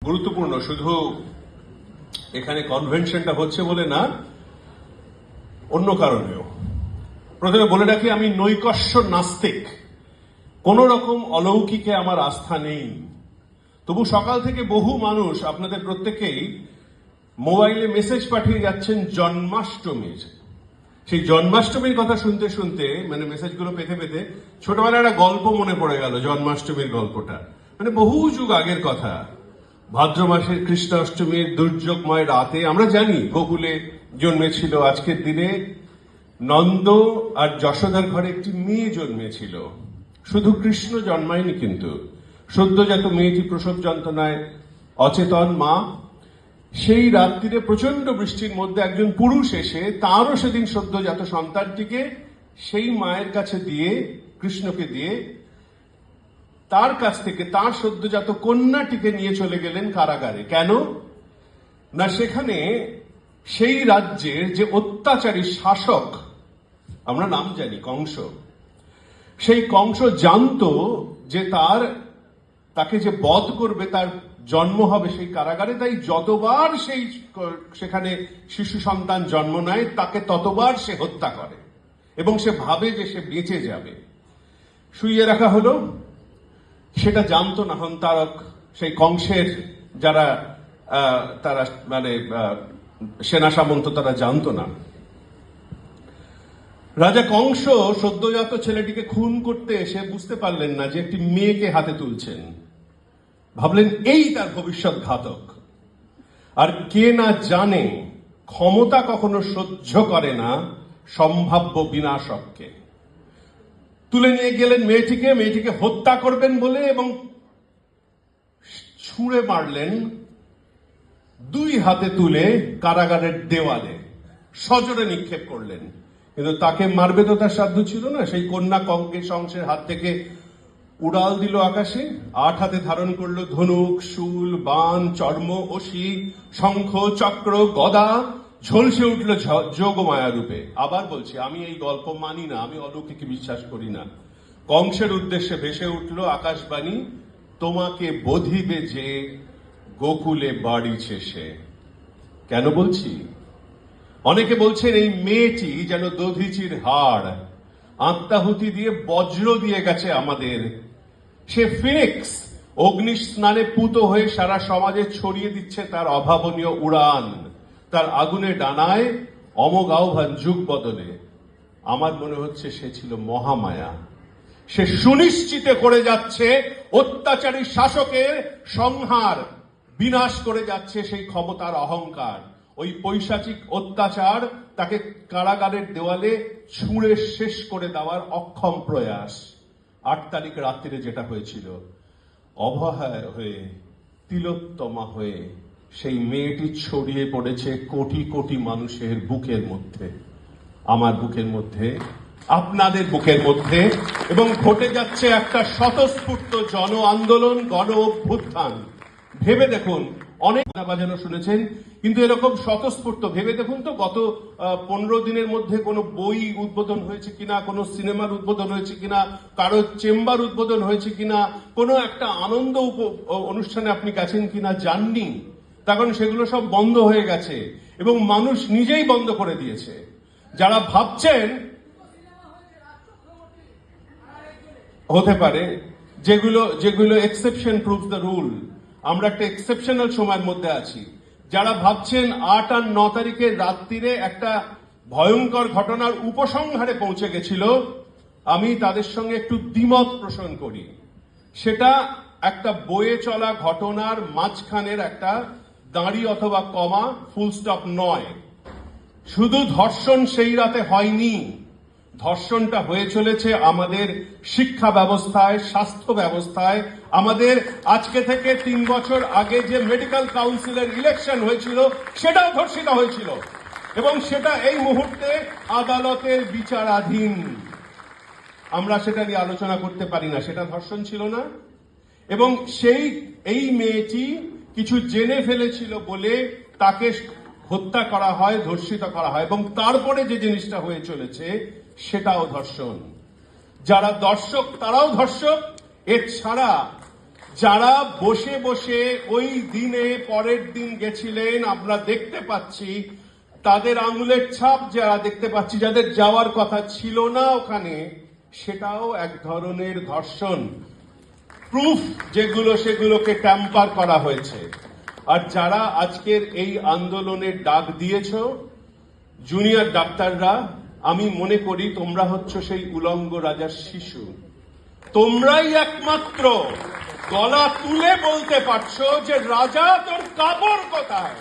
গুরুত্বপূর্ণ, শুধু এখানে কনভেনশনটা হচ্ছে বলে না, অন্য কারণেও। প্রথমে বলে রাখি, আমি নৈকস্য নাস্তিক, কোন রকম অলৌকিকে আমার আস্থা নেই। তবু সকাল থেকে বহু মানুষ, আপনাদের প্রত্যেকেই মোবাইলে মেসেজ পাঠিয়ে যাচ্ছেন জন্মাষ্টমীর। সেই জন্মাষ্টমীর কথা শুনতে শুনতে, মানে মেসেজগুলো পেতে পেতে, ছোটবেলায় একটা গল্প মনে পড়ে গেল, জন্মাষ্টমীর গল্পটা। মানে বহু যুগ আগের কথা। ভাদ্র মাসের কৃষ্ণাষ্টমীর দুর্যোগময় রাতে আমরা জানি গোকুলে জন্মেছিল আজকের দিনে নন্দ আর যশোদার ঘরে একটি মেয়ে জন্মেছিল। শুধু কৃষ্ণ জন্মায়নি কিন্তু, সদ্যজাত মেয়েটি প্রসব যন্ত্রণায় অচেতন মা। সেই রাত্রিরে প্রচন্ড বৃষ্টির মধ্যে একজন পুরুষ এসে তারও সেদিন সদ্যজাত সন্তানটিকে সেই মায়ের কাছে দিয়ে, কৃষ্ণকে দিয়ে, তার কাছ থেকে তার সদ্যজাত কন্যাটিকে নিয়ে চলে গেলেন কারাগারে। কেন না, সেখানে সেই রাজ্যের যে অত্যাচারী শাসক, আমরা নাম জানি কংস, সেই কংস জানতো যে তাকে যে বধ করবে তার জন্ম হবে সেই কারাগারে। তাই যতবার সেখানে শিশু সন্তান জন্ম নেয় তাকে ততবার সে হত্যা করে এবং সে ভাবে যে সে বেঁচে যাবে। শুইয়ে রাখা হলো, সেটা জানতো না হন্তারক, সেই কংসের যারা তারা মানে সেনা সামন্ত, তারা জানতো না। রাজা কংস সদ্যজাত ছেলেটিকে খুন করতে এসে বুঝতে পারলেন না যে একটি মেয়েকে হাতে তুলছেন। ভাবলেন এই তার ভবিষ্যৎ ঘাতক। আর কে না জানে ক্ষমতা কখনো সহ্য করে না সম্ভাব্য বিনাশককে। তুলে নিয়ে গেলেন মেয়েটিকে হত্যা করবেন বলে, এবং ছুঁড়ে মারলেন দুই হাতে তুলে কারাগারের দেওয়ালে, সজোরে নিক্ষেপ করলেন। কিন্তু তাকে মারবে তো তার সাধ্য ছিল না। সেই কন্যা কংসের হাত থেকে উড়াল দিল আকাশে, 8 হাতে ধারণ করলো ধনুক, শূল, বাণ, চর্ম, অসি, শঙ্খ, চক্র, গদা, ঝলসে উঠল যোগমায়া রূপে। আবার বলছি, আমি এই গল্প মানি না, আমি অলৌকিকে বিশ্বাস করি না। কংসের উদ্দেশ্যে ভেসে উঠল আকাশবাণী, তোমাকে বধিবে যে গোকুলে বাড়িছে সে। কেন বলছি? অনেকে বলছেন এই মেয়েটি যেন দধিচির হাড়, আত্মাহুতি দিয়ে বজ্র দিয়ে গেছে আমাদের। সে ফিনিক্স, অগ্নি স্নানে পুত হয়ে সারা সমাজে ছড়িয়ে দিচ্ছে তার অভাবনীয় উড়ান, তার আগুনে ডানায় অমোঘ আহ্বান যুগ বদলে। আমার মনে হচ্ছে সে ছিল মহামায়া। সে সুনিশ্চিত করে যাচ্ছে অত্যাচারী শাসকের সংহার, বিনাশ করে যাচ্ছে সেই ক্ষমতার অহংকার। ওই পৈশাচিক অত্যাচার তাকে কারাগারের দেওয়ালে ছুঁড়ে শেষ করে দেওয়ার অক্ষম প্রয়াস। 8 তারিখ রাত্রিরে যেটা হয়েছিল, অবহায় হয়ে, তিলোত্তমা হয়ে সেই মেয়েটি ছড়িয়ে পড়েছে কোটি কোটি মানুষের বুকের মধ্যে, আমার বুকের মধ্যে, আপনাদের বুকের মধ্যে, এবং ঘটে যাচ্ছে একটা স্বতঃস্ফূর্ত জন আন্দোলন, গণ অভ্যুত্থান। ভেবে দেখুন, অনেক বাজানো শুনেছেন, কিন্তু এরকম স্বতঃস্ফূর্ত ভেবে দেখুন তো, গত 15 দিনের মধ্যে কোনো বই উদ্বোধন হয়েছে কিনা, কোনো সিনেমার উদ্বোধন হয়েছে কিনা, কারো চেম্বার উদ্বোধন হয়েছে কিনা, কোনো একটা আনন্দ অনুষ্ঠানে আপনি গেছেন কিনা, জাননি। তখন সেগুলো সব বন্ধ হয়ে গেছে এবং মানুষ নিজেই বন্ধ করে দিয়েছে। যারা ভাবছেন হতে পারে, যেগুলো এক্সেপশন প্রুভস দ্য রুল, আমরা একটা এক্সেপশনাল সময়ের মধ্যে আছি। যারা ভাবছেন 8 আর 9 তারিখের রাত্রিরে একটা ভয়ঙ্কর ঘটনার উপসংহারে পৌঁছে গেছিল, আমি তাদের সঙ্গে একটু দ্বিমত পোষণ করি। সেটা একটা বয়ে চলা ঘটনার মাঝখানের একটা দাঁড়ি অথবা কমা, ফুল স্টপ নয়। শুধু ধর্ষণ সেই রাতে হয়নি, ধর্ষণটা হয়ে চলেছে আমাদের শিক্ষা ব্যবস্থায়, স্বাস্থ্য ব্যবস্থায়। আমাদের আজকে থেকে 3 বছর আগে যে মেডিকেল কাউন্সিলের ইলেকশন হয়েছিল, সেটাও ধর্ষিত হয়েছিল এবং সেটা এই মুহূর্তে আদালতের বিচারাধীন। আমরা সেটা নিয়ে আলোচনা করতে পারি না, সেটা ধর্ষণ ছিল না। এবং এই মেয়েটি কিছু জেনে ফেলেছিল বলে তাকে হত্যা করা হয়, ধর্ষিত করা হয়, এবং তারপরে যে জিনিসটা হয়ে চলেছে সেটাও ধর্ষণ। যারা দর্শক তারাও ধর্ষক। এছাড়া যারা বসে বসে ওই দিনে পরের দিন গেছিলেন আমরা দেখতে পাচ্ছি, তাদের আঙুলের ছাপ যারা দেখতে পাচ্ছি, যাদের যাওয়ার কথা ছিল না ওখানে, সেটাও এক ধরনের ধর্ষণ। প্রুফ যেগুলো সেগুলোকে ট্যাম্পার করা হয়েছে। আর যারা আজকের এই আন্দোলনের ডাক দিয়েছ, জুনিয়র ডাক্তাররা, আমি মনে করি তোমরা হচ্ছ সেই উলঙ্গ রাজার শিশু। তোমরাই একমাত্র গলা তুলে বলতে পারছো যে রাজা তোর কাপড় কোথায়।